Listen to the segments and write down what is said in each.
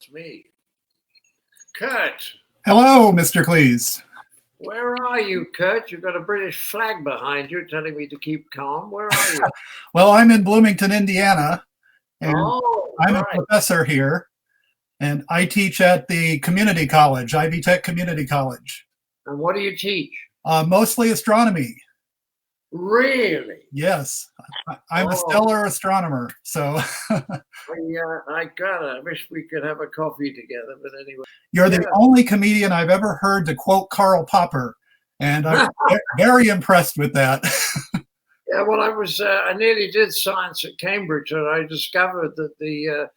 It's me. Kurt. Hello, Mr. Cleese. Where are you, Kurt? You've got a British flag behind you telling me to keep calm. Where are you? Well, I'm in Bloomington, Indiana, and I'm right. a professor here, and I teach at the community college, Ivy Tech Community College. And what do you teach? Mostly astronomy. Really? Yes. I'm a stellar astronomer, so. I wish we could have a coffee together, but anyway. You're the only comedian I've ever heard to quote Karl Popper, and I'm very impressed with that. Yeah, well, I nearly did science at Cambridge, and I discovered that the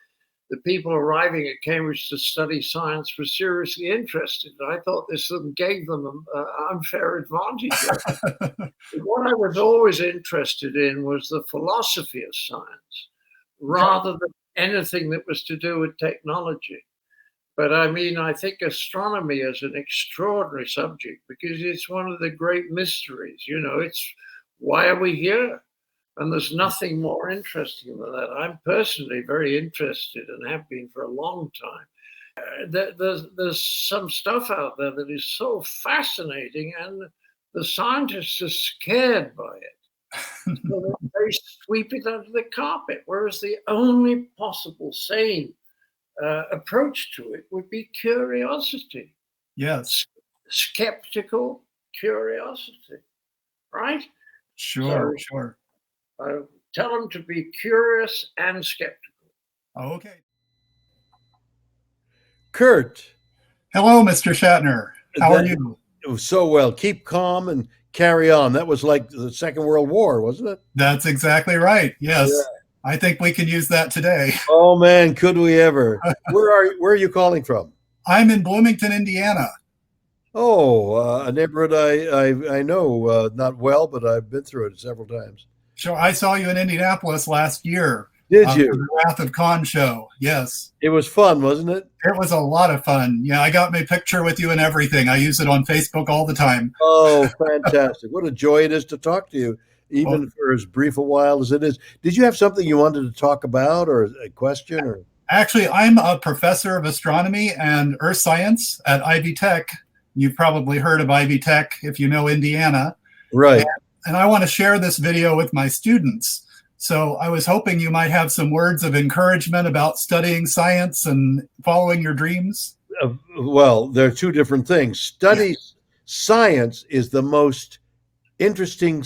people arriving at Cambridge to study science were seriously interested. I thought this gave them an unfair advantage. What I was always interested in was the philosophy of science, rather than anything that was to do with technology. But I mean, I think astronomy is an extraordinary subject because it's one of the great mysteries. You know, it's why are we here? And there's nothing more interesting than that. I'm personally very interested and have been for a long time. There's some stuff out there that is so fascinating, and the scientists are scared by it. So they sweep it under the carpet, whereas the only possible sane approach to it would be curiosity. Yes. Skeptical curiosity, right? Sure. Tell them to be curious and skeptical. Okay. Kurt. Hello, Mr. Shatner. How are you? So well. Keep calm and carry on. That was like the Second World War, wasn't it? That's exactly right. Yes. Yeah. I think we can use that today. Oh, man, could we ever? Where are you calling from? I'm in Bloomington, Indiana. Oh, a neighborhood I know not well, but I've been through it several times. Sure. I saw you in Indianapolis last year. Did you? For the Wrath of Khan show. Yes. It was fun, wasn't it? It was a lot of fun. Yeah, I got my picture with you and everything. I use it on Facebook all the time. Oh, fantastic. What a joy it is to talk to you, even for as brief a while as it is. Did you have something you wanted to talk about or a question? Or? Actually, I'm a professor of astronomy and earth science at Ivy Tech. You've probably heard of Ivy Tech if you know Indiana. Right. And I want to share this video with my students. So I was hoping you might have some words of encouragement about studying science and following your dreams. Well, there are two different things. Study science is the most interesting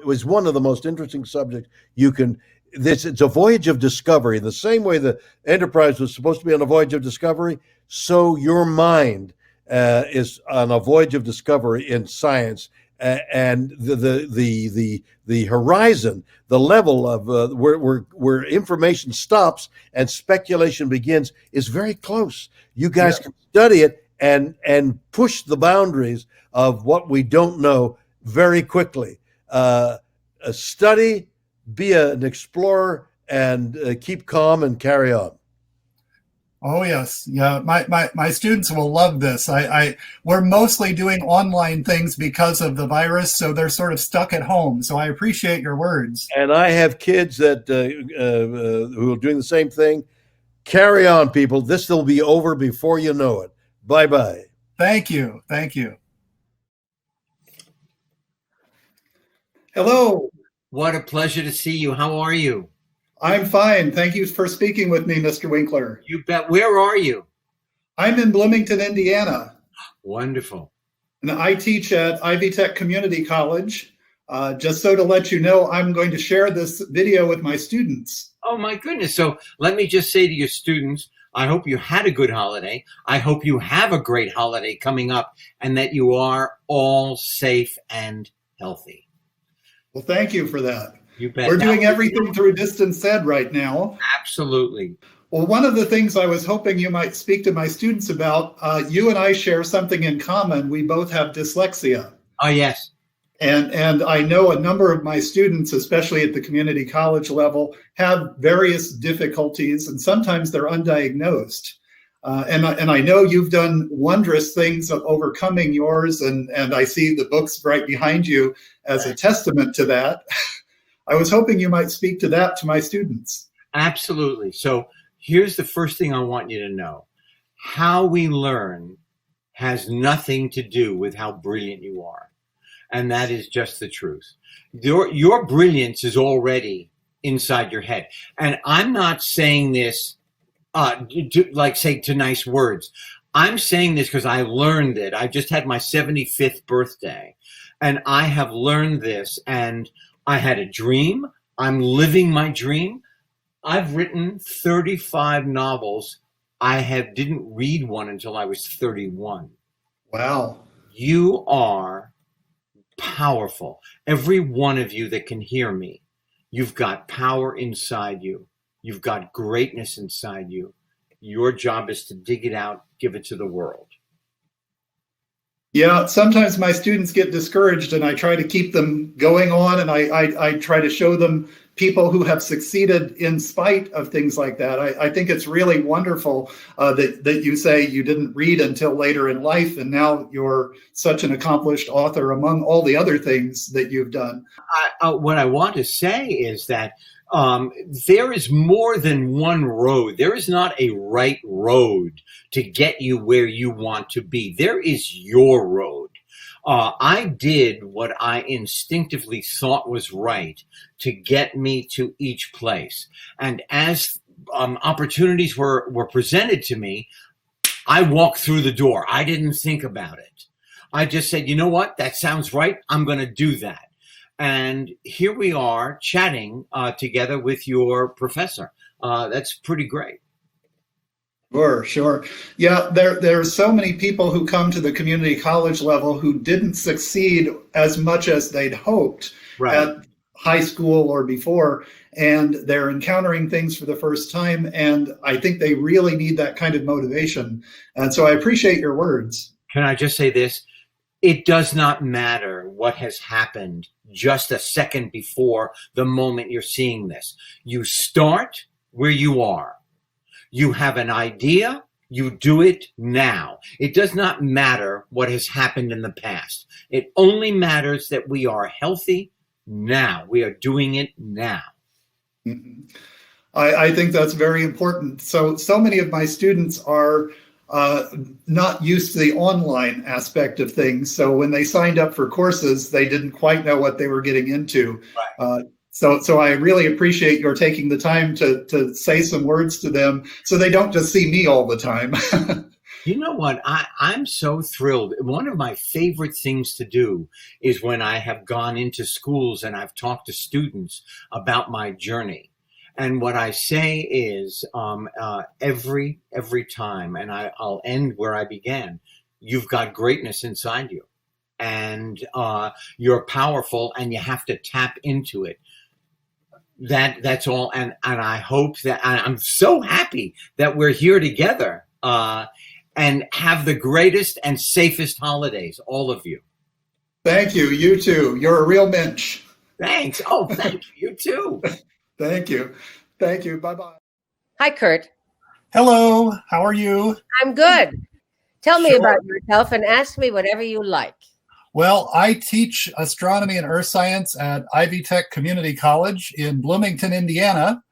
was one of the most interesting subjects you can. It's a voyage of discovery. The same way the Enterprise was supposed to be on a voyage of discovery, so your mind is on a voyage of discovery in science. And the horizon, the level of where information stops and speculation begins is very close. You guys can study it and push the boundaries of what we don't know very quickly. Study, be an explorer, and keep calm and carry on. Oh, yes. Yeah, my students will love this. We're mostly doing online things because of the virus, so they're sort of stuck at home. So I appreciate your words. And I have kids that who are doing the same thing. Carry on, people. This will be over before you know it. Bye-bye. Thank you. Thank you. Hello. What a pleasure to see you. How are you? I'm fine. Thank you for speaking with me, Mr. Winkler. You bet. Where are you? I'm in Bloomington, Indiana. Wonderful. And I teach at Ivy Tech Community College. Just so to let you know, I'm going to share this video with my students. Oh, my goodness. So let me just say to your students, I hope you had a good holiday. I hope you have a great holiday coming up and that you are all safe and healthy. Well, thank you for that. You bet. We're doing everything through distance ed right now. Absolutely. Well, one of the things I was hoping you might speak to my students about, you and I share something in common. We both have dyslexia. Oh, yes. And I know a number of my students, especially at the community college level, have various difficulties, and sometimes they're undiagnosed. And I know you've done wondrous things of overcoming yours, and I see the books right behind you as a testament to that. I was hoping you might speak to that to my students. Absolutely. So here's the first thing I want you to know. how we learn has nothing to do with how brilliant you are. And that is just the truth. Your brilliance is already inside your head. And I'm not saying this to nice words. I'm saying this because I learned it. I just had my 75th birthday, and I have learned this, and I had a dream. I'm living my dream. I've written 35 novels. Didn't read one until I was 31. Wow. You are powerful. Every one of you that can hear me, you've got power inside you. You've got greatness inside you. Your job is to dig it out, give it to the world. Yeah, sometimes my students get discouraged, and I try to keep them going on, and I try to show them people who have succeeded in spite of things like that. I think it's really wonderful that you say you didn't read until later in life, and now you're such an accomplished author among all the other things that you've done. What I want to say is that there is more than one road. There is not a right road to get you where you want to be. There is your road. I did what I instinctively thought was right to get me to each place. And as opportunities were presented to me, I walked through the door. I didn't think about it. I just said, you know what? That sounds right. I'm going to do that. And here we are chatting together with your professor. That's pretty great. Sure. Yeah, there are so many people who come to the community college level who didn't succeed as much as they'd hoped at high school or before, and they're encountering things for the first time, and I think they really need that kind of motivation. And so I appreciate your words. Can I just say this? It does not matter what has happened just a second before the moment you're seeing this. You start where you are. You have an idea, you do it now. It does not matter what has happened in the past. It only matters that we are healthy now. We are doing it now. Mm-hmm. I think that's very important. So many of my students are not used to the online aspect of things. So when they signed up for courses, they didn't quite know what they were getting into. Right. So I really appreciate your taking the time to say some words to them so they don't just see me all the time. You know what? I'm so thrilled. One of my favorite things to do is when I have gone into schools and I've talked to students about my journey. And what I say is every time, and I'll end where I began, you've got greatness inside you. And you're powerful, and you have to tap into it. That's all. And I hope that I'm so happy that we're here together and have the greatest and safest holidays, all of you. Thank you. You too. You're a real mensch. Thanks. Oh, thank you. You too. Thank you. Thank you. Bye-bye. Hi, Kurt. Hello. How are you? I'm good. Tell me Sure. about yourself and ask me whatever you like. Well, I teach astronomy and earth science at Ivy Tech Community College in Bloomington, Indiana.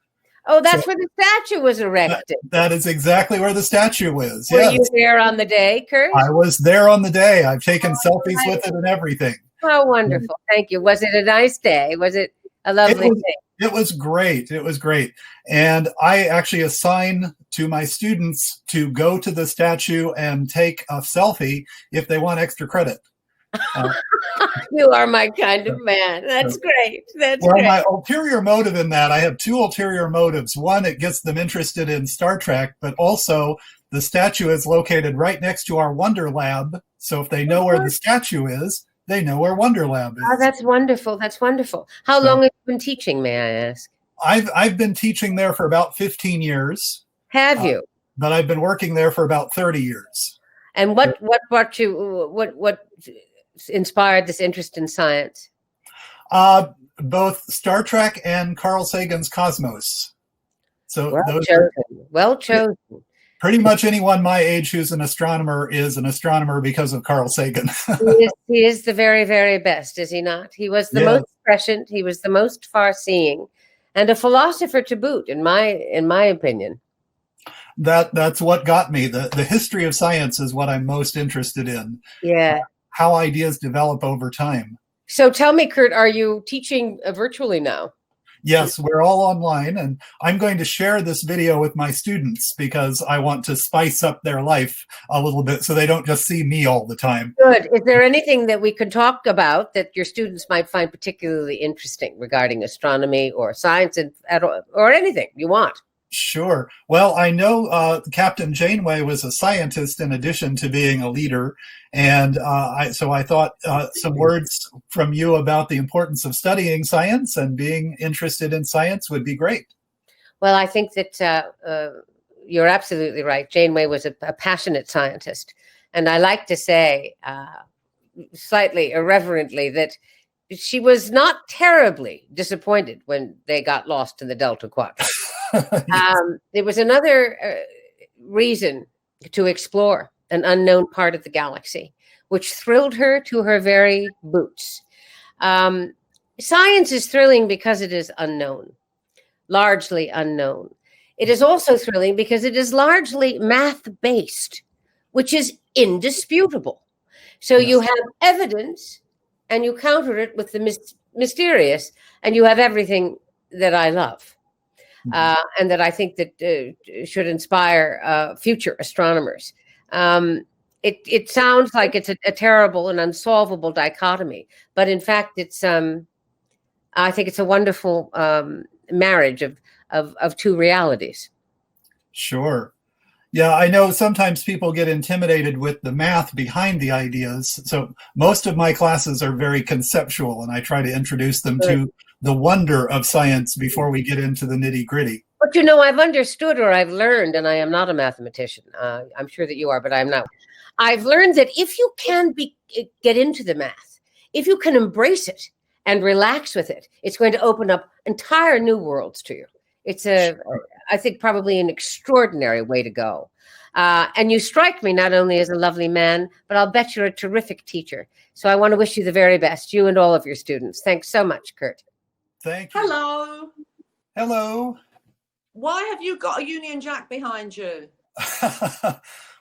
Oh, that's where the statue was erected. That is exactly where the statue is. Were Yes. you there on the day, Kurt? I was there on the day. I've taken selfies with it and everything. How wonderful. Thank you. Was it a nice day? Was it a lovely day? It was great. It was great. And I actually assign to my students to go to the statue and take a selfie if they want extra credit. You are my kind of man. That's great. That's great. My ulterior motive in that, I have two ulterior motives. One, it gets them interested in Star Trek, but also the statue is located right next to our Wonder Lab. So if they know where the statue is, they know where Wonder Lab is. Oh, that's wonderful. That's wonderful. How long have you been teaching, may I ask? I've been teaching there for about 15 years. Have you? But I've been working there for about 30 years. And what brought you, what inspired this interest in science? Both Star Trek and Carl Sagan's Cosmos. So Well chosen. Pretty much anyone my age who's an astronomer is an astronomer because of Carl Sagan. He is the very, very best, is he not? He was the most prescient. He was the most far-seeing, and a philosopher to boot, in my opinion. That's what got me. The history of science is what I'm most interested in. Yeah. How ideas develop over time. So tell me, Kurt, are you teaching virtually now? Yes, we're all online, and I'm going to share this video with my students because I want to spice up their life a little bit so they don't just see me all the time. Good. Is there anything that we could talk about that your students might find particularly interesting regarding astronomy or science or anything you want? Sure. Well, I know Captain Janeway was a scientist in addition to being a leader. And so I thought some words from you about the importance of studying science and being interested in science would be great. Well, I think that you're absolutely right. Janeway was a passionate scientist. And I like to say, slightly irreverently, that she was not terribly disappointed when they got lost in the Delta Quadrant. There was another reason to explore an unknown part of the galaxy, which thrilled her to her very boots. Science is thrilling because it is unknown, largely unknown. It is also thrilling because it is largely math-based, which is indisputable. So you have evidence and you counter it with the mysterious, and you have everything that I love. And that I think that should inspire future astronomers. It sounds like it's a terrible and unsolvable dichotomy, but in fact, I think it's a wonderful marriage of two realities. Sure. Yeah, I know sometimes people get intimidated with the math behind the ideas. So most of my classes are very conceptual, and I try to introduce them to the wonder of science before we get into the nitty-gritty. But I've understood, or I've learned, and I am not a mathematician. I'm sure that you are, but I'm not. I've learned that if you can get into the math, if you can embrace it and relax with it, it's going to open up entire new worlds to you. It's I think, probably an extraordinary way to go. And you strike me not only as a lovely man, but I'll bet you're a terrific teacher. So I want to wish you the very best, you and all of your students. Thanks so much, Kurt. Thank you. Hello. Hello. Why have you got a Union Jack behind you?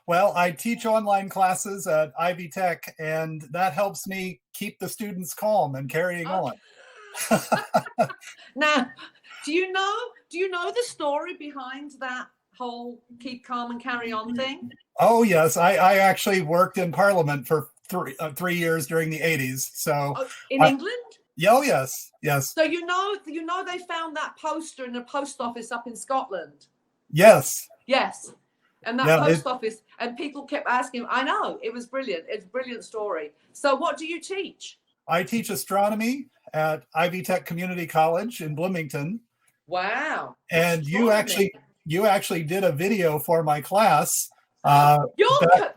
Well, I teach online classes at Ivy Tech, and that helps me keep the students calm and carrying on. Now, do you know the story behind that whole keep calm and carry on thing? Oh, yes. I actually worked in Parliament for 3 years during the 80s. So in England? Oh, yes. Yes. So you know they found that poster in the post office up in Scotland? Yes. Yes. And that post office, and people kept asking, I know, it was brilliant. It's a brilliant story. So what do you teach? I teach astronomy at Ivy Tech Community College in Bloomington. Wow. And you actually did a video for my class. You're that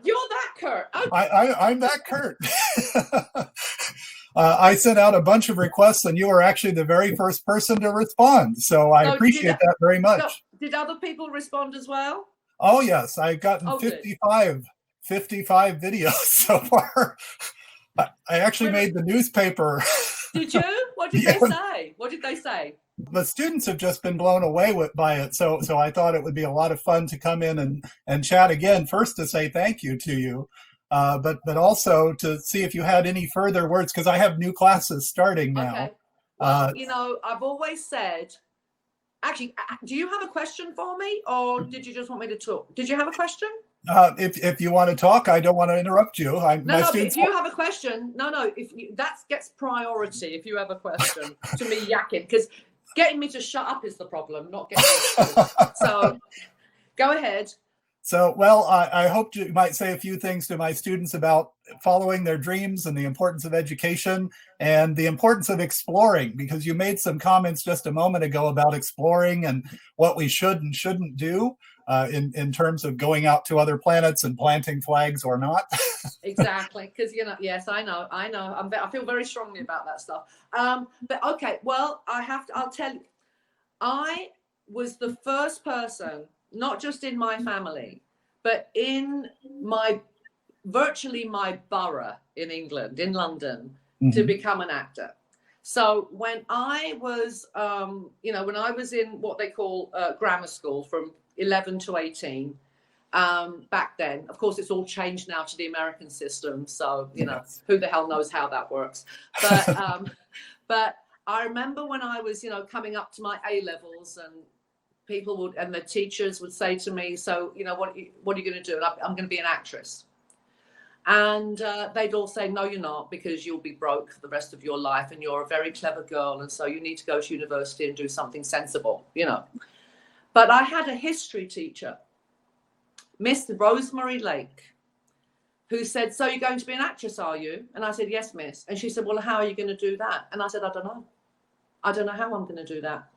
Kurt. Okay. I'm that Kurt. I sent out a bunch of requests, and you were actually the very first person to respond. So I appreciate that very much. So did other people respond as well? Oh, yes. I've gotten 55 videos so far. I actually made the newspaper. Did you? What did they say? What did they say? The students have just been blown away by it. So I thought it would be a lot of fun to come in and chat again. First, to say thank you to you, but also to see if you had any further words, because I have new classes starting now. Okay. Well, I've always said, actually, do you have a question for me, or did you just want me to talk? Did you have a question? If you want to talk, I don't want to interrupt you. If you have a question, that gets priority. If you have a question to me yakking, because getting me to shut up is the problem, not getting me to. So go ahead. So, well, I hope you might say a few things to my students about following their dreams and the importance of education and the importance of exploring, because you made some comments just a moment ago about exploring and what we should and shouldn't do in terms of going out to other planets and planting flags or not. Exactly, because yes, I know. I feel very strongly about that stuff. But okay, well, I'll tell you, I was the first person, not just in my family, but in virtually my borough in England, in London, to become an actor. So when I was, when I was in what they call grammar school, from 11 to 18. Back then, of course, it's all changed now to the American system. So, you know, who the hell knows how that works. But I remember when I was, you know, coming up to my A levels, and people would, and the teachers would say to me, so, you know, what are you going to do? And I'm going to be an actress. And they'd all say, no, you're not, because you'll be broke for the rest of your life, and you're a very clever girl, and so you need to go to university and do something sensible, you know. But I had a history teacher, Miss Rosemary Lake, who said, so you're going to be an actress, are you? And I said, yes, miss. And she said, well, how are you going to do that? And I said, I don't know. I don't know how I'm going to do that.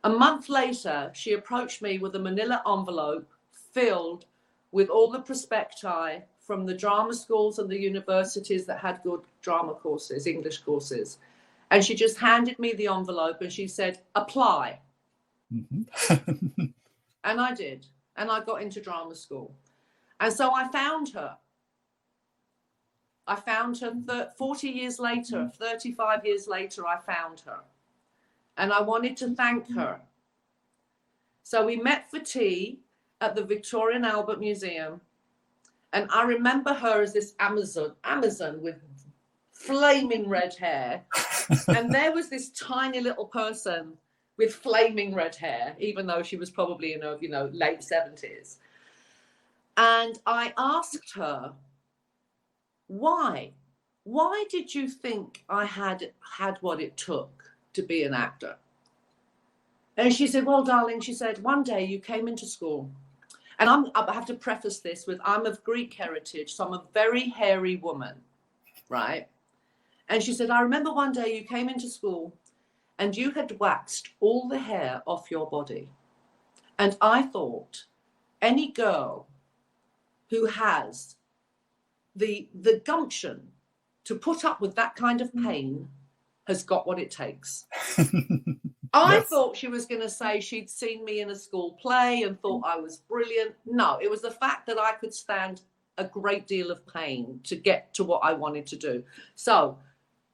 A month later, she approached me with a manila envelope filled with all the prospecti from the drama schools and the universities that had good drama courses, English courses. And she just handed me the envelope and she said, apply. Mm-hmm. And I did. And I got into drama school. And so I found her. 40 years later, 35 years later, I found her. And I wanted to thank her. So we met for tea at the Victoria and Albert Museum. And I remember her as this Amazon with flaming red hair. And there was this tiny little person with flaming red hair, even though she was probably in her, you know, late 70s. And I asked her, why did you think I had what it took to be an actor? And she said, well, darling, she said, one day you came into school. And I have to preface this with, I'm of Greek heritage, so I'm a very hairy woman, right? And she said, I remember one day you came into school and you had waxed all the hair off your body. And I thought, any girl who has the gumption to put up with that kind of pain has got what it takes. I thought she was going to say she'd seen me in a school play and thought I was brilliant. No, it was the fact that I could stand a great deal of pain to get to what I wanted to do. So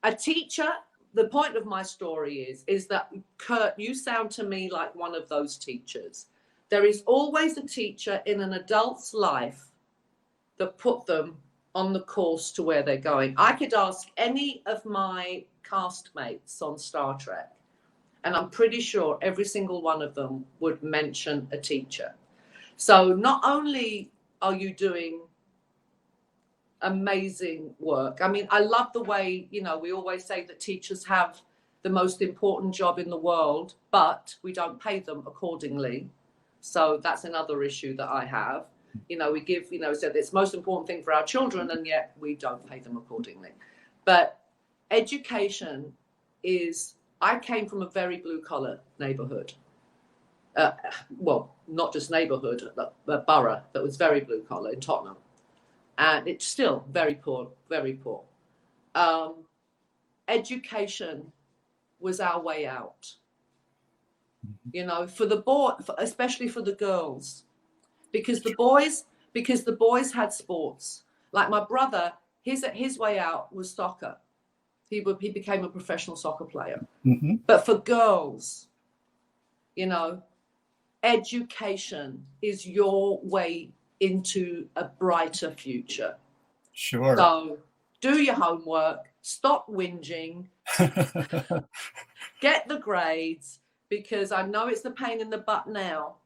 a teacher, the point of my story is that, Kirk, you sound to me like one of those teachers. There is always a teacher in an adult's life that put them on the course to where they're going. I could ask any of my castmates on Star Trek, and I'm pretty sure every single one of them would mention a teacher. So not only are you doing amazing work, I mean, I love the way, you know, we always say that teachers have the most important job in the world, but we don't pay them accordingly. So that's another issue that I have. You know, we give, you know, so it's the most important thing for our children, and yet we don't pay them accordingly. But education is, I came from a very blue collar neighborhood. Well, not just neighborhood, a borough that was very blue collar in Tottenham. And it's still very poor, very poor. Education was our way out. You know, for the boy, especially for the girls. Because the boys had sports. Like my brother, his way out was soccer. He became a professional soccer player. Mm-hmm. But for girls, you know, education is your way into a brighter future. Sure. So do your homework, stop whinging, get the grades, because I know it's the pain in the butt now.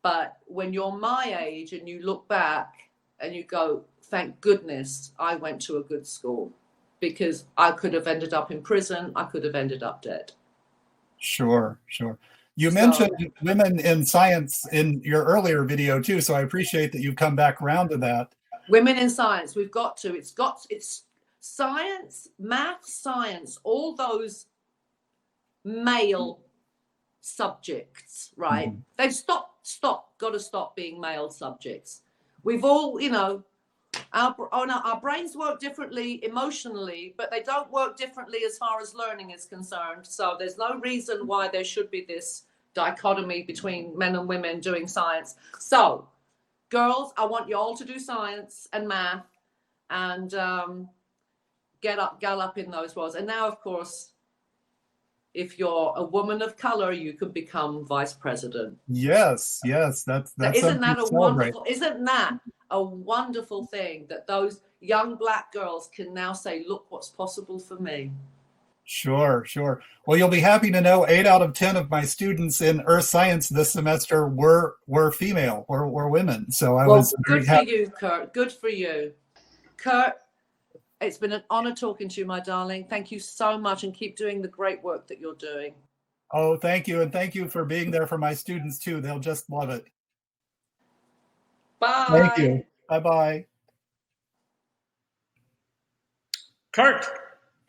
But when you're my age and you look back and you go, thank goodness I went to a good school, because I could have ended up in prison. I could have ended up dead. Sure. You mentioned women in science in your earlier video too, so I appreciate that you've come back around to that. Women in science, we've got to. It's science, math, science, all those male subjects, right? Mm-hmm. They've got to stop being male subjects. We've all, you know, our brains work differently emotionally, but they don't work differently as far as learning is concerned. So there's no reason why there should be this dichotomy between men and women doing science. So girls, I want you all to do science and math and gallop in those roles. And now, of course, if you're a woman of color, you can become vice president. Yes, that's Isn't that something to a celebrate. wonderful? Isn't that a wonderful thing that those young Black girls can now say, "Look what's possible for me." Sure. Well, you'll be happy to know 8 out of 10 of my students in earth science this semester were female, were women. So I was very good for happy. you, Kirk. Good for you, Kirk. It's been an honor talking to you, my darling. Thank you so much, and keep doing the great work that you're doing. Oh, thank you. And thank you for being there for my students too. They'll just love it. Bye. Thank you. Bye-bye. Kurt,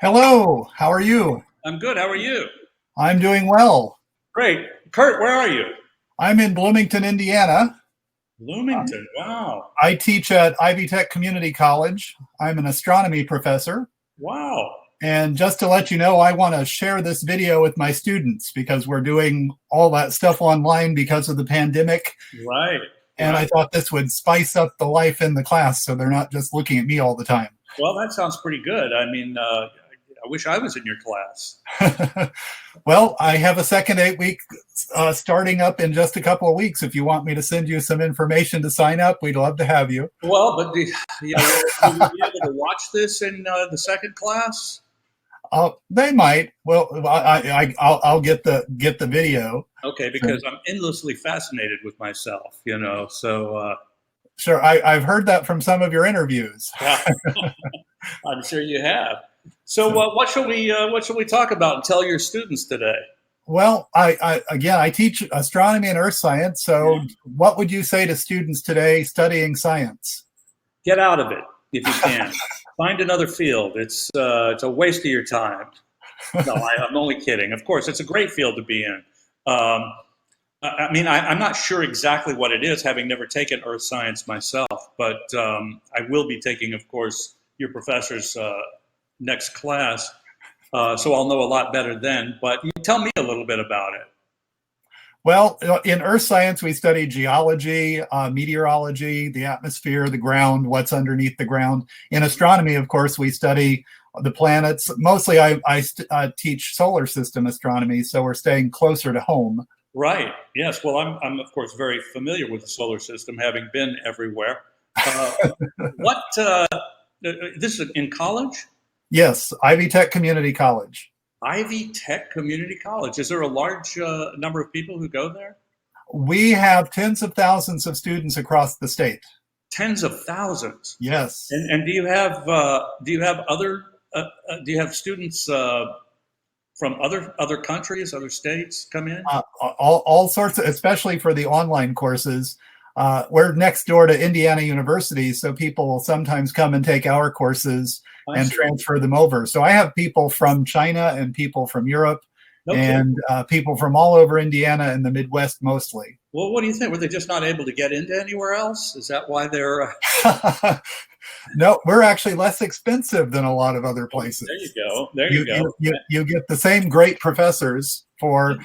Hello. How are you? I'm good. How are you? I'm doing well. Great. Kurt, where are you? I'm in Bloomington, Indiana. Bloomington. Wow. I teach at Ivy Tech Community College. I'm an astronomy professor. Wow. And just to let you know, I want to share this video with my students because we're doing all that stuff online because of the pandemic. Right. And I thought this would spice up the life in the class so they're not just looking at me all the time. Well, that sounds pretty good. I mean, I wish I was in your class. Well, I have a second 8-week starting up in just a couple of weeks. If you want me to send you some information to sign up, we'd love to have you. Well, but will you be able to watch this in the second class? They might. Well, I'll get the video. Okay, because I'm endlessly fascinated with myself, so. Sure, I've heard that from some of your interviews. Yeah. I'm sure you have. So what should we talk about and tell your students today? Well, I teach astronomy and earth science. So what would you say to students today studying science? Get out of it if you can. Find another field. It's a waste of your time. No, I'm only kidding. Of course, it's a great field to be in. I'm not sure exactly what it is, having never taken earth science myself, but I will be taking, of course, your professor's next class, so I'll know a lot better then. But you tell me a little bit about it. Well, in earth science, we study geology, meteorology, the atmosphere, the ground, what's underneath the ground. In astronomy, of course, we study the planets. Mostly, I teach solar system astronomy, so we're staying closer to home. Right. Yes. Well, I'm of course very familiar with the solar system, having been everywhere. This is in college? Yes, Ivy Tech Community College. Ivy Tech Community College. Is there a large number of people who go there? We have tens of thousands of students across the state. Tens of thousands. Yes. And do you have students from other countries, other states come in? All sorts of, especially for the online courses. We're next door to Indiana University, so people will sometimes come and take our courses and transfer them over. So I have people from China and people from Europe and people from all over Indiana and the Midwest mostly. Well, what do you think? Were they just not able to get into anywhere else? Is that why they're... No, we're actually less expensive than a lot of other places. There you go. You get the same great professors for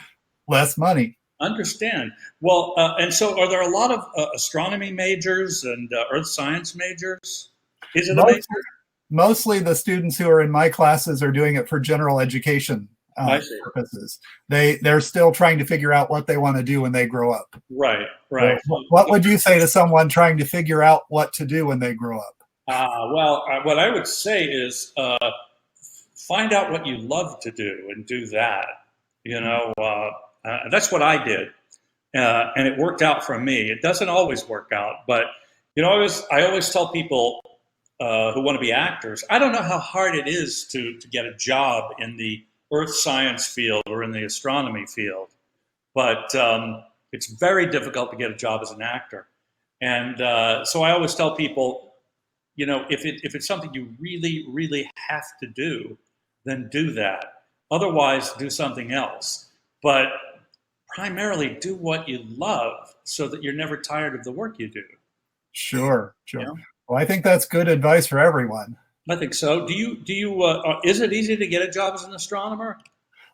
less money. Understand. Well, and so are there a lot of astronomy majors and earth science majors? Is it a major? Mostly the students who are in my classes are doing it for general education purposes. They're still trying to figure out what they want to do when they grow up. Right. What would you say to someone trying to figure out what to do when they grow up? What I would say is find out what you love to do and do that. That's what I did, and it worked out for me. It doesn't always work out, but I always tell people who want to be actors, I don't know how hard it is to get a job in the earth science field or in the astronomy field, but it's very difficult to get a job as an actor. And so I always tell people, if it's something you really, really have to do, then do that. Otherwise, do something else. But primarily do what you love so that you're never tired of the work you do. Sure. Well, I think that's good advice for everyone. I think so. Do you? Is it easy to get a job as an astronomer?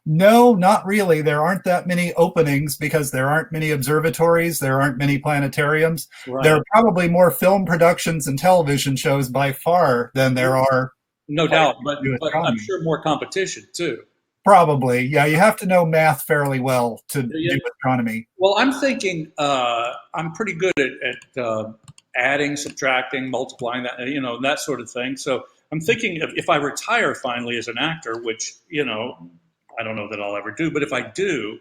No, not really. There aren't that many openings because there aren't many observatories. There aren't many planetariums. Right. There are probably more film productions and television shows by far than there are. No doubt, but I'm sure more competition too. Probably. Yeah, you have to know math fairly well to Yeah. do astronomy. Well, I'm thinking I'm pretty good at adding, subtracting, multiplying, that sort of thing. So I'm thinking if I retire finally as an actor, which, I don't know that I'll ever do, but if I do,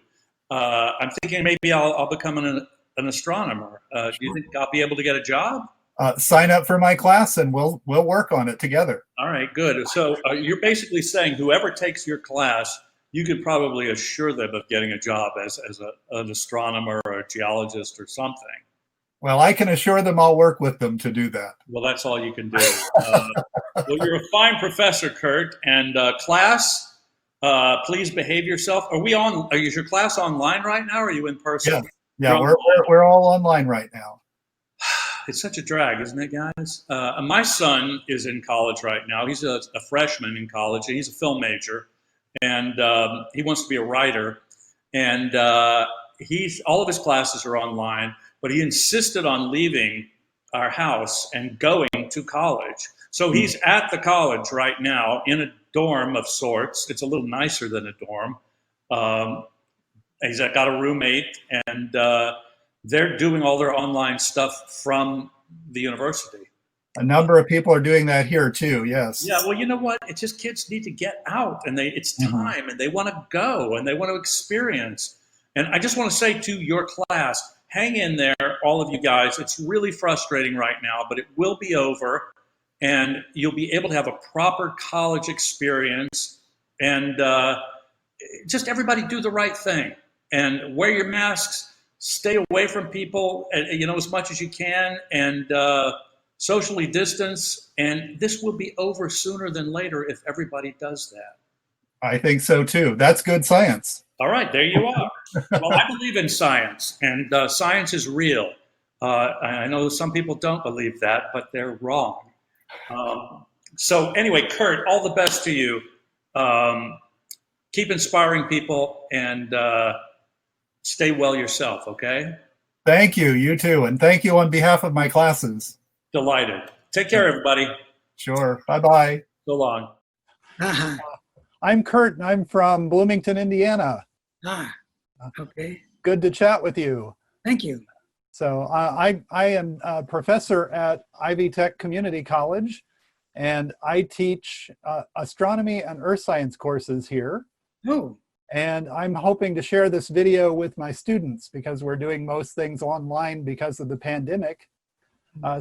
I'm thinking maybe I'll become an astronomer. Do you think I'll be able to get a job? Sign up for my class and we'll work on it together. All right, good. So you're basically saying whoever takes your class, you could probably assure them of getting a job as an astronomer or a geologist or something. Well, I can assure them I'll work with them to do that. Well, that's all you can do. Well, you're a fine professor, Kurt. And class, please behave yourself. Is your class online right now, or are you in person? Yeah, we're all online right now. It's such a drag, isn't it, guys? My son is in college right now. He's a freshman in college, and he's a film major, and he wants to be a writer. And all of his classes are online, but he insisted on leaving our house and going to college. So he's at the college right now in a dorm of sorts. It's a little nicer than a dorm. He's got a roommate, and they're doing all their online stuff from the university. A number of people are doing that here too, yes. Yeah, well, you know what? It's just kids need to get out, and it's time, and they want to go, and they want to experience. And I just want to say to your class, hang in there, all of you guys. It's really frustrating right now, but it will be over, and you'll be able to have a proper college experience, and just everybody do the right thing, and wear your masks. Stay away from people, as much as you can, and socially distance. And this will be over sooner than later if everybody does that. I think so too. That's good science. All right, there you are. Well, I believe in science, and science is real. I know some people don't believe that, but they're wrong. So anyway, Kurt, all the best to you. Keep inspiring people, and stay well yourself, okay? Thank you. You too. And thank you on behalf of my classes. Delighted. Take care, everybody. Sure. Bye-bye. So long. I'm Kurt, and I'm from Bloomington, Indiana. Okay. Good to chat with you. Thank you. So I am a professor at Ivy Tech Community College, and I teach astronomy and earth science courses here. Oh. And I'm hoping to share this video with my students because we're doing most things online because of the pandemic.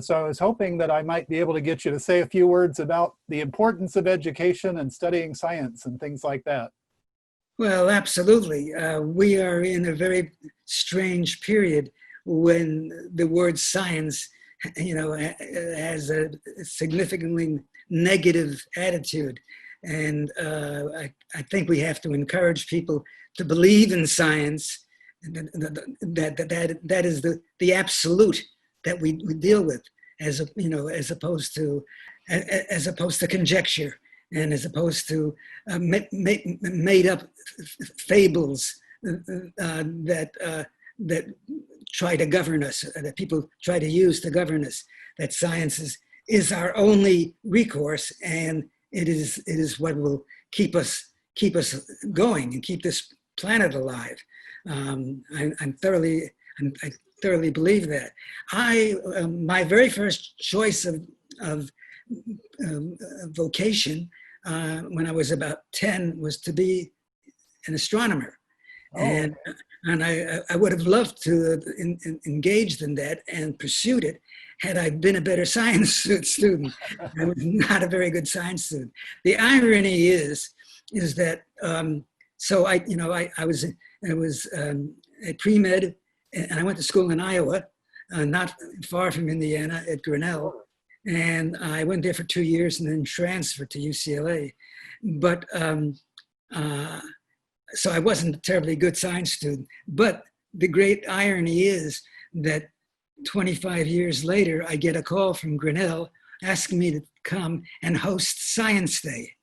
So I was hoping that I might be able to get you to say a few words about the importance of education and studying science and things like that. Well, absolutely. We are in a very strange period when the word science, has a significantly negative attitude. And I think we have to encourage people to believe in science. That is the absolute that we deal with, as opposed to conjecture, and as opposed to made up fables that try to govern us, that people try to use to govern us. That science is our only recourse, and it is what will keep us going and keep this planet alive. I thoroughly believe that. My very first choice of vocation when I was about 10 was to be an astronomer. Oh. And I would have loved to engaged in that and pursued it had I been a better science student. I was not a very good science student. The irony is that so I was a pre-med, and I went to school in Iowa, not far from Indiana, at Grinnell, and I went there for 2 years and then transferred to UCLA. But so I wasn't a terribly good science student. But the great irony is that 25 years later, I get a call from Grinnell asking me to come and host Science Day.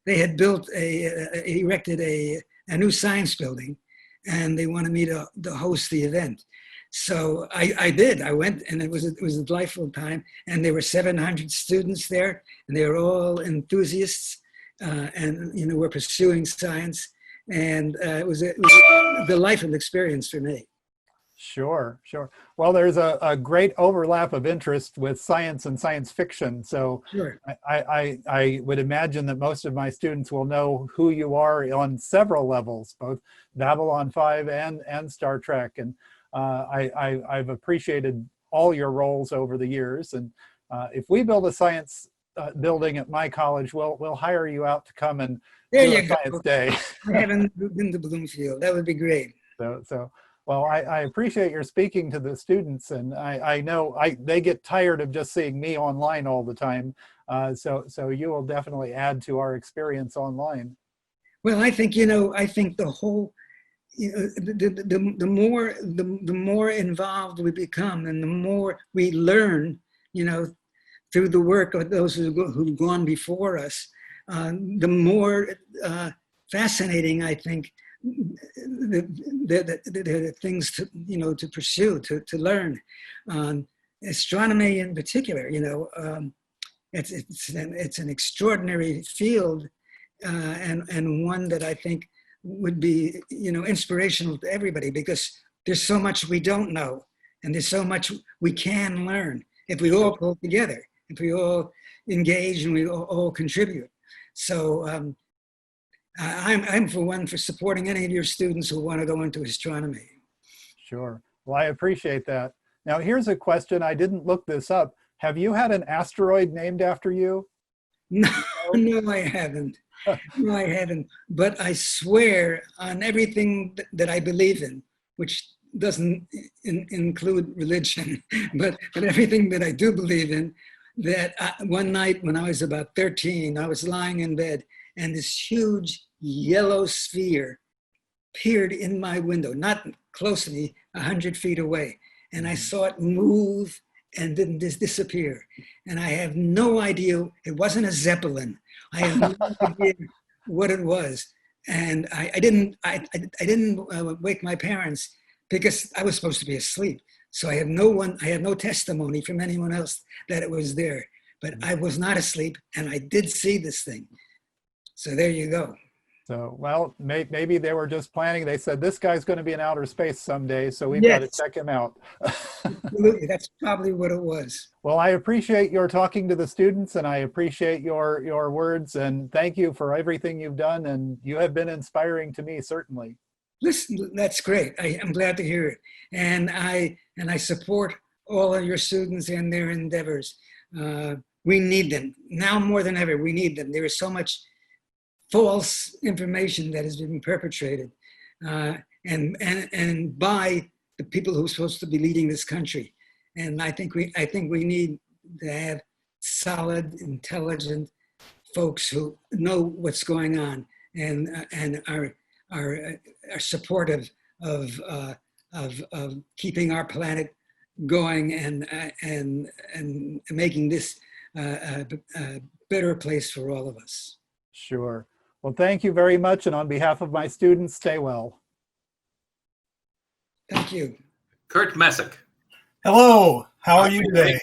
They had erected a new science building, and they wanted me to host the event. So I did. I went, and it was a delightful time. And there were 700 students there, and they were all enthusiasts. and we're pursuing science, and it was a delightful experience for me. Sure. Well, there's a great overlap of interest with science and science fiction. So Sure. I would imagine that most of my students will know who you are on several levels, both Babylon 5 and Star Trek. And I've appreciated all your roles over the years. And if we build a science building at my college, we'll hire you out to come and do a science day. I haven't been to Bloomfield. That would be great. Well, I appreciate your speaking to the students, and I know they get tired of just seeing me online all the time. So you will definitely add to our experience online. Well, I think the whole, the more involved we become, and the more we learn, through the work of those who've gone before us, the more fascinating I think the things to pursue, to learn. Astronomy in particular, it's an extraordinary field, and one that I think would be inspirational to everybody, because there's so much we don't know, and there's so much we can learn if we all pull together, if we all engage and we all contribute. So I'm for one for supporting any of your students who want to go into astronomy. Sure. Well, I appreciate that. Now, here's a question. I didn't look this up. Have you had an asteroid named after you? No, I haven't. No, I haven't. But I swear on everything that I believe in, which doesn't include religion, but everything that I do believe in, that one night when I was about 13, I was lying in bed, and this huge yellow sphere appeared in my window, not close to me, 100 feet away. And I saw it move and then disappear. And I have no idea, it wasn't a Zeppelin. I have no idea what it was. And I didn't wake my parents because I was supposed to be asleep. So I have no testimony from anyone else that it was there. But I was not asleep, and I did see this thing. So there you go. So, well, maybe they were just planning. They said, this guy's going to be in outer space someday, so we've got to check him out. Absolutely. That's probably what it was. Well, I appreciate your talking to the students, and I appreciate your words, and thank you for everything you've done, and you have been inspiring to me, certainly. Listen, that's great. I'm glad to hear it. And I support all of your students and their endeavors. We need them. Now more than ever, we need them. There is so much false information that has been perpetrated, and by the people who are supposed to be leading this country. And I think we need to have solid, intelligent folks who know what's going on and are supportive of keeping our planet going and making this a better place for all of us. Sure. Well, thank you very much. And on behalf of my students, stay well. Thank you. Kurt Messick. Hello. How are you today?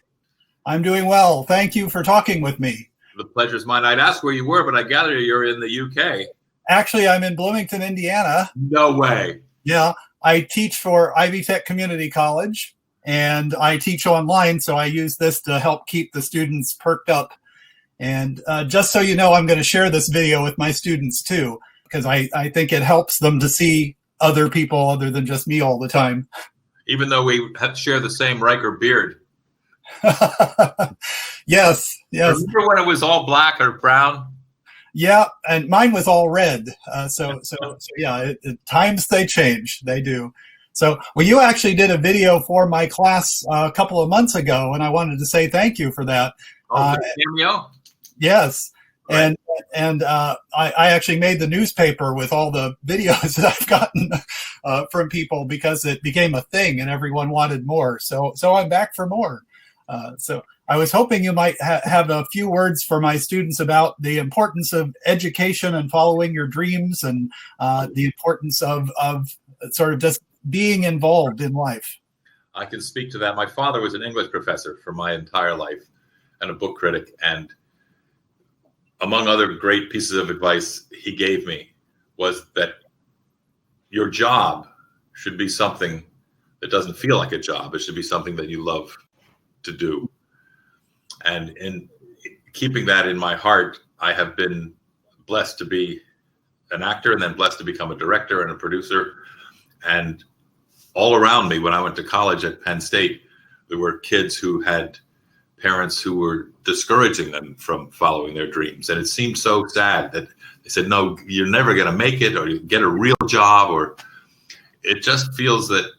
I'm doing well. Thank you for talking with me. The pleasure's mine. I'd ask where you were, but I gather you're in the UK. Actually, I'm in Bloomington, Indiana. No way. Yeah. I teach for Ivy Tech Community College, and I teach online, so I use this to help keep the students perked up. And just so you know, I'm going to share this video with my students too, because I think it helps them to see other people other than just me all the time. Even though we share the same Riker beard. Yes. Remember when it was all black or brown? Yeah, and mine was all red. So yeah, times they change. They do. So, well, you actually did a video for my class a couple of months ago, and I wanted to say thank you for that. Oh, cameo? Yes. Right. And I actually made the newspaper with all the videos that I've gotten from people because it became a thing and everyone wanted more. So I'm back for more. So I was hoping you might have a few words for my students about the importance of education and following your dreams, and the importance of sort of just being involved in life. I can speak to that. My father was an English professor for my entire life and a book critic. And among other great pieces of advice he gave me, was that your job should be something that doesn't feel like a job. It should be something that you love to do. And in keeping that in my heart, I have been blessed to be an actor and then blessed to become a director and a producer. And all around me, when I went to college at Penn State, there were kids who had parents who were discouraging them from following their dreams. And it seemed so sad that they said, no, you're never going to make it, or you get a real job. Or it just feels that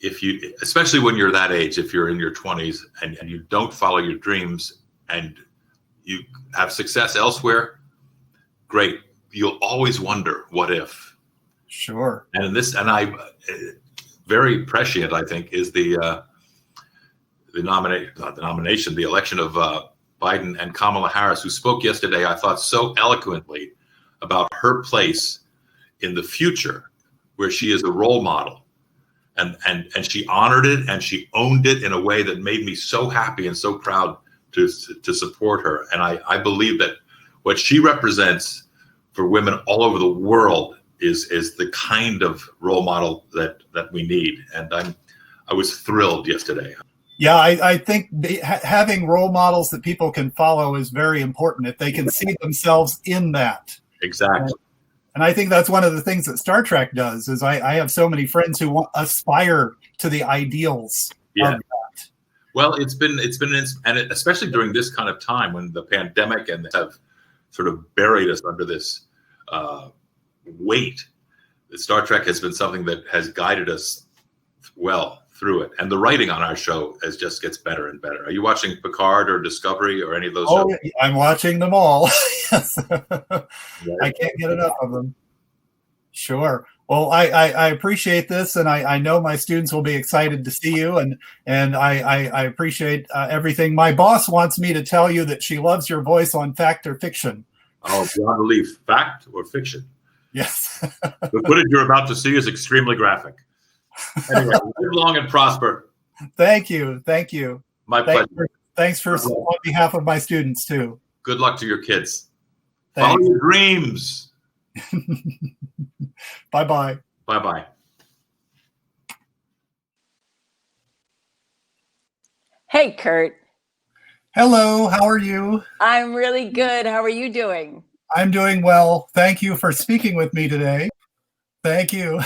if you, especially when you're that age, if you're in your 20s and you don't follow your dreams and you have success elsewhere, great. You'll always wonder, what if? Sure. And in this, and I, very prescient, I think, is the nomination, the election of Biden and Kamala Harris, who spoke yesterday, I thought, so eloquently about her place in the future, where she is a role model. And she honored it and she owned it in a way that made me so happy and so proud to support her. And I believe that what she represents for women all over the world is the kind of role model that we need. And I was thrilled yesterday. Yeah, I think having role models that people can follow is very important if they can see themselves in that. Exactly. And I think that's one of the things that Star Trek does. Is I have so many friends who aspire to the ideals of that. Well, it's been, and especially during this kind of time when the pandemic and have sort of buried us under this weight. Star Trek has been something that has guided us well through it, and the writing on our show just gets better and better. Are you watching Picard or Discovery or any of those shows? I'm watching them all. Yes. I can't get enough of them. Sure. Well, I appreciate this, and I know my students will be excited to see you, and I appreciate everything. My boss wants me to tell you that she loves your voice on Fact or Fiction. Oh, beyond belief. Fact or fiction? Yes. The footage you're about to see is extremely graphic. Anyway, live long and prosper. Thank you. Thank you. My pleasure. Thanks on behalf of my students, too. Good luck to your kids. Thanks. Follow your dreams. Bye-bye. Bye-bye. Hey, Kurt. Hello, how are you? I'm really good. How are you doing? I'm doing well. Thank you for speaking with me today. Thank you.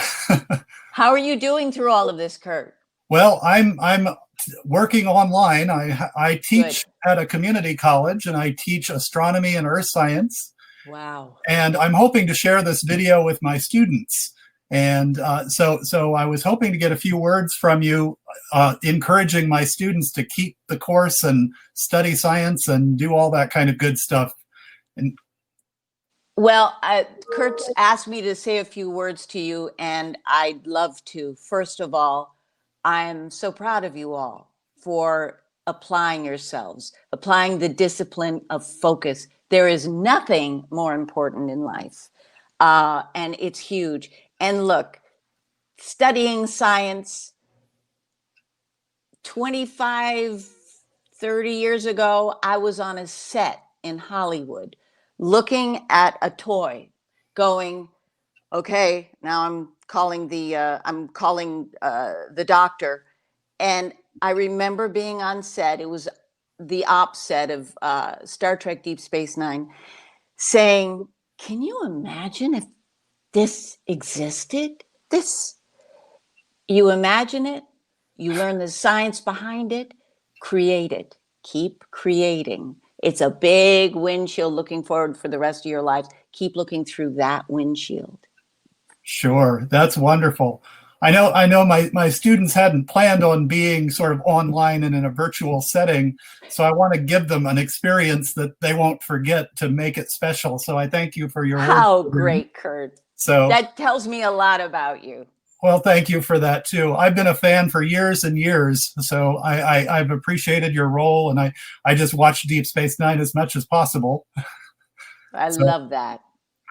How are you doing through all of this, Kurt? Well, I'm working online. I teach at a community college, and I teach astronomy and earth science. Wow. And I'm hoping to share this video with my students. And so I was hoping to get a few words from you, encouraging my students to keep the course and study science and do all that kind of good stuff. And well, Kurt's asked me to say a few words to you, and I'd love to. First of all, I'm so proud of you all for applying yourselves, applying the discipline of focus. There is nothing more important in life, and it's huge. And look, studying science 25, 30 years ago, I was on a set in Hollywood looking at a toy going, okay, now I'm calling the doctor. And I remember being on set, it was the op set of Star Trek Deep Space Nine, saying, can you imagine if this existed? This, you imagine it, you learn the science behind it, create it, keep creating. It's a big windshield looking forward for the rest of your lives. Keep looking through that windshield. Sure, that's wonderful. I know my students hadn't planned on being sort of online and in a virtual setting, so I want to give them an experience that they won't forget to make it special. So I thank you for your work. How great, Kurt. So that tells me a lot about you. Well, thank you for that too. I've been a fan for years and years, so I've appreciated your role, and I just watch Deep Space Nine as much as possible. I love that.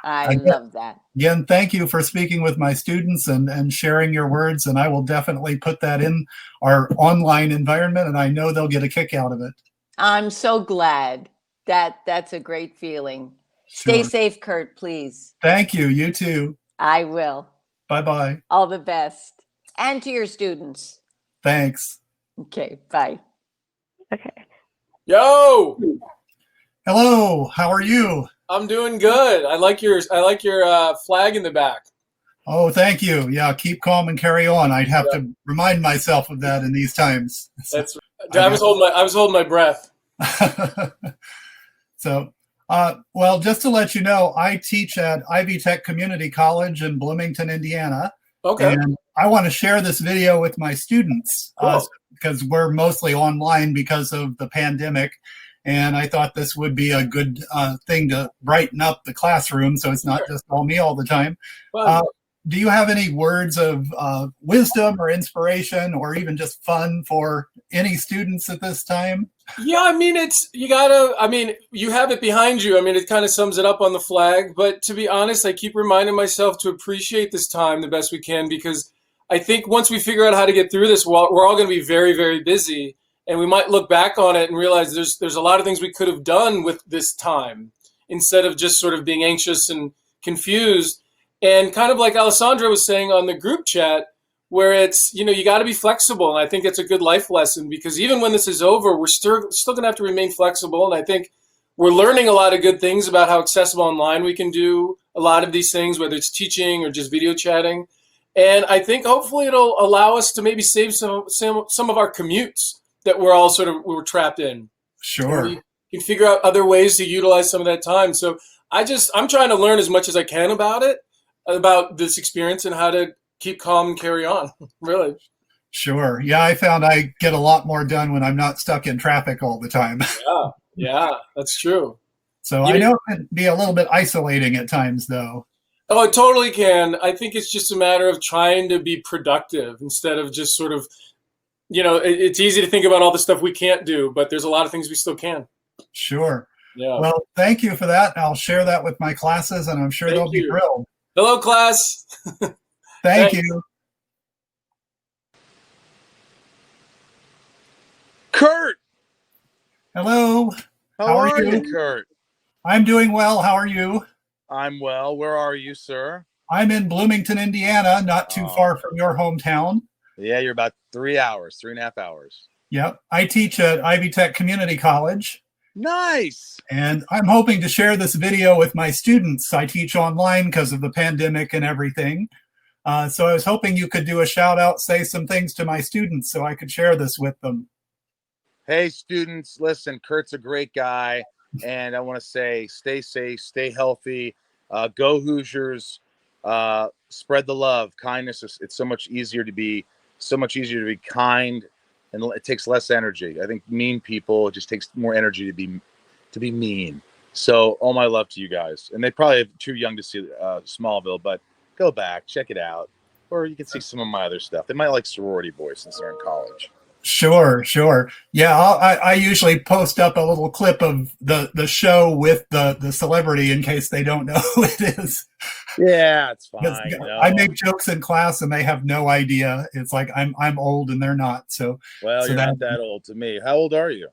I love that. Again, thank you for speaking with my students and sharing your words, and I will definitely put that in our online environment, and I know they'll get a kick out of it. I'm so glad. That's a great feeling. Stay Sure. safe, Kurt, please. Thank you. You too. I will. Bye-bye. All the best. And to your students. Thanks. Okay, bye. Okay. Yo, Hello. How are you? I'm doing good. I like your flag in the back. Oh, thank you. Yeah, keep calm and carry on. I'd have to remind myself of that in these times. That's. I was holding my breath. So, well, just to let you know, I teach at Ivy Tech Community College in Bloomington, Indiana. Okay. And I want to share this video with my students because we're mostly online because of the pandemic. And I thought this would be a good thing to brighten up the classroom so it's not just all me all the time. Do you have any words of wisdom or inspiration or even just fun for any students at this time? Yeah, I mean, you have it behind you. I mean, it kind of sums it up on the flag. But to be honest, I keep reminding myself to appreciate this time the best we can, because I think once we figure out how to get through this, we're all going to be very, very busy. And we might look back on it and realize there's a lot of things we could have done with this time instead of just sort of being anxious and confused. And kind of like Alessandra was saying on the group chat, where it's, you got to be flexible. And I think it's a good life lesson, because even when this is over, we're still going to have to remain flexible. And I think we're learning a lot of good things about how accessible online we can do a lot of these things, whether it's teaching or just video chatting. And I think hopefully it'll allow us to maybe save some of our commutes that we're trapped in. Sure. We can figure out other ways to utilize some of that time. So I'm trying to learn as much as I can about this experience and how to keep calm and carry on. Really. Sure. Yeah, I found I get a lot more done when I'm not stuck in traffic all the time. Yeah, that's true. So I know it can be a little bit isolating at times, though. Oh, it totally can. I think it's just a matter of trying to be productive instead of just sort of, it's easy to think about all the stuff we can't do, but there's a lot of things we still can. Sure. Yeah. Well, thank you for that. I'll share that with my classes, and I'm sure they'll be thrilled. Hello, class. Thank you. Kurt. Hello. How are you, Kurt? I'm doing well. How are you? I'm well. Where are you, sir? I'm in Bloomington, Indiana, not too far from your hometown. Yeah, you're about 3.5 hours. Yep. I teach at Ivy Tech Community College. Nice. And I'm hoping to share this video with my students. I teach online because of the pandemic and everything. So I was hoping you could do a shout out, say some things to my students so I could share this with them. Hey, students, listen, Kurt's a great guy. And I want to say, stay safe, stay healthy, go Hoosiers, spread the love, kindness. It's so much easier to be kind, and it takes less energy. I think mean people, it just takes more energy to be mean. So all my love to you guys. And they probably are too young to see Smallville, but go back, check it out. Or you can see some of my other stuff. They might like Sorority Boys since they're in college. Sure. Yeah, I usually post up a little clip of the show with the celebrity in case they don't know who it is. Yeah, it's fine. I make jokes in class and they have no idea. It's like I'm old and they're not. So you're not that old to me. How old are you?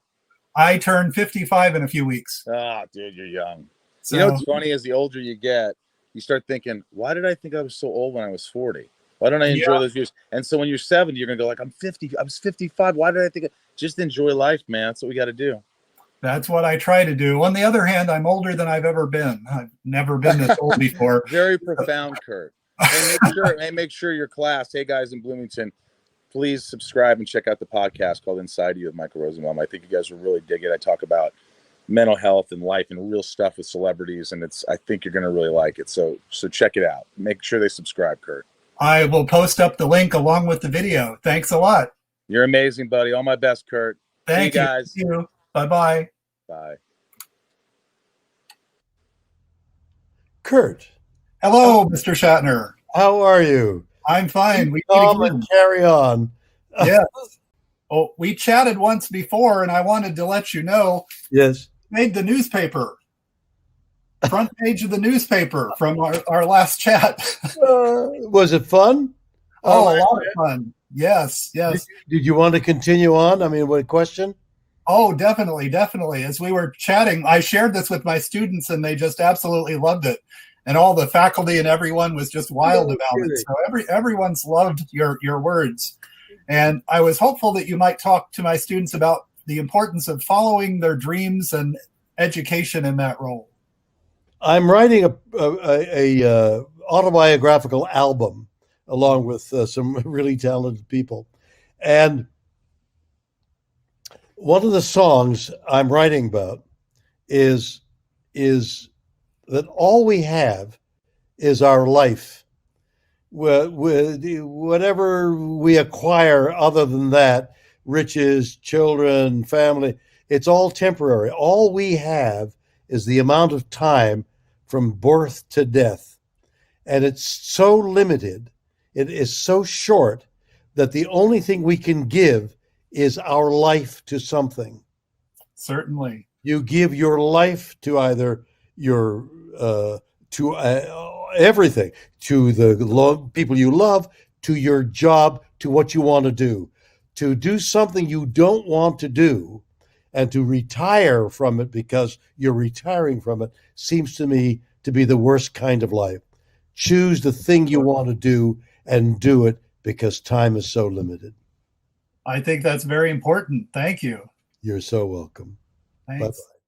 I turn 55 in a few weeks. Ah, dude, you're young. So, you know what's funny is the older you get, you start thinking, why did I think I was so old when I was 40? Why don't I enjoy those years? And so when you're 70, you're going to go like, I'm 50. I was 55. Why did I think just enjoy life, man? That's what we got to do. That's what I try to do. On the other hand, I'm older than I've ever been. I've never been this old before. Very profound, Kurt. Make sure your class, hey guys in Bloomington, please subscribe and check out the podcast called Inside You with Michael Rosenbaum. I think you guys will really dig it. I talk about mental health and life and real stuff with celebrities, and I think you're going to really like it. So check it out. Make sure they subscribe, Kurt. I will post up the link along with the video. Thanks a lot. You're amazing, buddy. All my best, Kurt. Thank you, guys. Thank you. Bye-bye. Bye. Kurt. Hello, Mr. Shatner. How are you? I'm fine. We and carry on. Yes. Oh, we chatted once before, and I wanted to let you know. Yes. Made the newspaper. Front page of the newspaper from our last chat. Was it fun? Oh, a lot of fun. Yes. Did you want to continue on? I mean, what question? Oh, definitely, definitely. As we were chatting, I shared this with my students and they just absolutely loved it. And all the faculty and everyone was just wild about it. So everyone's loved your words. And I was hopeful that you might talk to my students about the importance of following their dreams and education in that role. I'm writing a autobiographical album along with some really talented people. And one of the songs I'm writing about is that all we have is our life. Whatever we acquire other than that, riches, children, family, it's all temporary. All we have is the amount of time from birth to death. And it's so limited, it is so short, that the only thing we can give is our life to something. Certainly. You give your life to either your everything, to the people you love, to your job, to what you want to do. To do something you don't want to do and to retire from it because you're retiring from it seems to me to be the worst kind of life. Choose the thing you want to do and do it because time is so limited. I think that's very important. Thank you. You're so welcome. Thanks. Bye-bye.